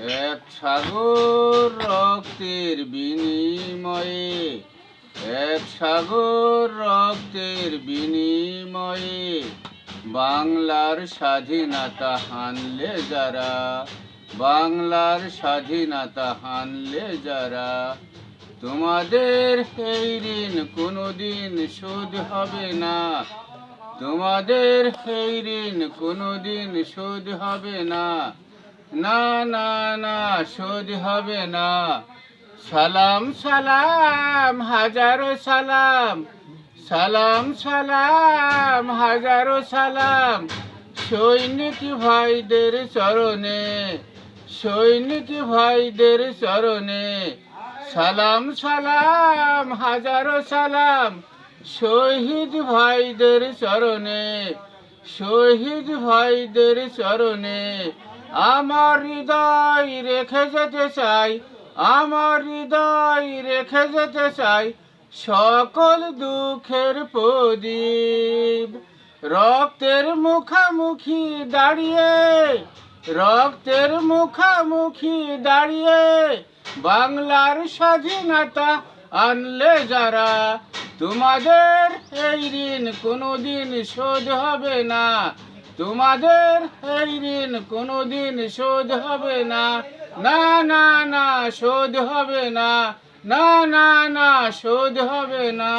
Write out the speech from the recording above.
এক সাগর রক্তের বিনিময়ে, এক সাগর রক্তের বিনিময়ে বাংলার স্বাধীনতা হানলে যারা, বাংলার স্বাধীনতা হানলে যারা, তোমাদের এই ঋণ কোনোদিন শোধ হবে না, তোমাদের এই ঋণ কোনোদিন শোধ হবে না, না না না শোধ হবে না। সালাম সালাম হাজারো সালাম, সালাম সালাম হাজারো সালাম সৈনিক ভাইদের চরণে, সৈনিক ভাইদের চরণে। সালাম সালাম হাজারো সালাম শহীদ ভাইদের চরণে, শহীদ ভাইদের চরণে। আমার হৃদয় রেখে যেতে চাই, আমার হৃদয় রেখে যেতে চাই সকল দুঃখের প্রদীপ। রক্তের মুখামুখি দাঁড়িয়ে, রক্তের মুখামুখি দাঁড়িয়ে বাংলার স্বাধীনতা আনলে যারা, তোমাদের এই ঋণ কোনোদিন শোধ হবে না, তোমাদের এই ঋণ কোনোদিন শোধ হবে না, না না না শোধ হবে না, না না না শোধ হবে না।